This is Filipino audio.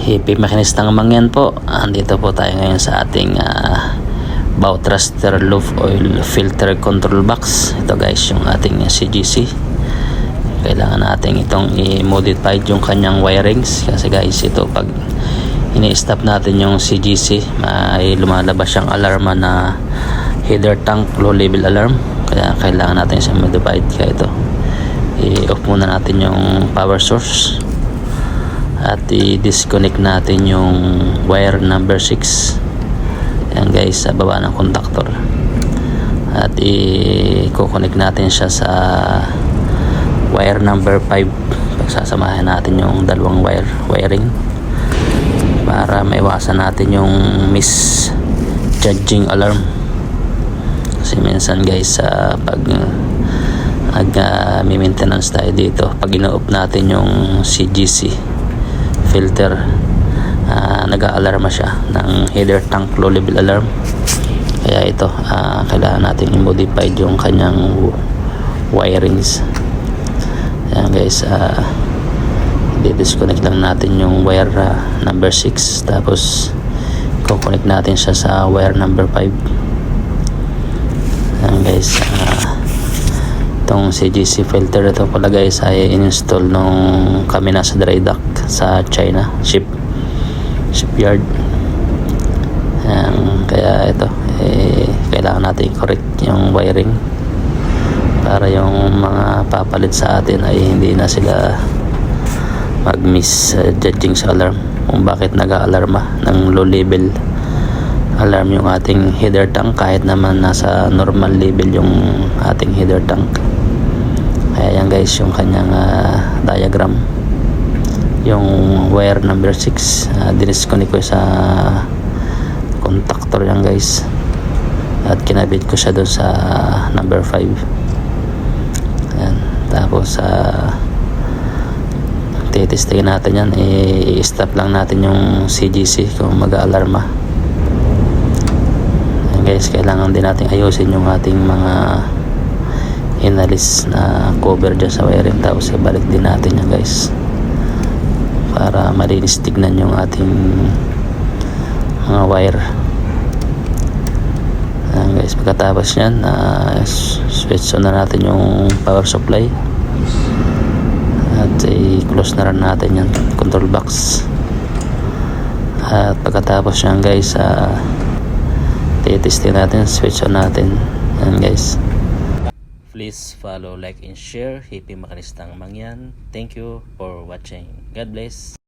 Hippie makinistang mangyan po. Andito po tayo ngayon sa ating Bowthruster Loop Oil Filter Control Box. Ito guys yung ating CGC. Kailangan natin itong i-modify yung kanyang wirings. Kasi guys ito pag ini-stop natin yung CGC may lumalabas siyang alarma na header tank low level alarm. Kaya kailangan natin siya modified. Kaya ito i-off muna natin yung power source at i-disconnect natin yung wire number 6. Ayan guys, sa baba ng contactor, at i-connect natin siya sa wire number 5. Pagsasamahin natin yung dalawang wiring para maiwasan natin yung misjudging alarm. Kasi minsan guys pag maintenance tayo dito, pag ino-off natin yung CGC filter, nag-aalarma siya ng header tank low level alarm. Kaya ito kailangan natin i-modify yung kanyang wirings. Ayan guys, i-disconnect lang natin yung wire number 6, tapos i-connect natin siya sa wire number 5. Ayan guys, itong CGC filter ito pala guys ay in-install nung kami nasa dry dock sa China shipyard. Kaya ito kailangan natin i-correct yung wiring para yung mga papalit sa atin ay hindi na sila mag-misjudging sa alarm kung bakit nag-aalarma ng low level alarm yung ating header tank kahit naman nasa normal level yung ating header tank. Kaya yan guys yung kanyang diagram. Yung wire number 6 dinisconnect ko sa contactor yan guys, at kinabit ko siya doon sa number 5. Ayan. Tapos titestingin natin yan, i-stop lang natin yung CGC kung mag-aalarma. Ayan guys, kailangan din natin ayusin yung ating mga inalis na cover dyan sa wiring, tapos ibalik din natin yan guys para malinis tignan yung ating mga wire. Ayan guys, pagkatapos yan switch on na natin yung power supply at i-close na rin natin yung control box. At pagkatapos yan guys titesting natin, switch on natin. Ayan guys, please follow, like and share. Hippie makinistang mangyan. Thank you for watching. God bless.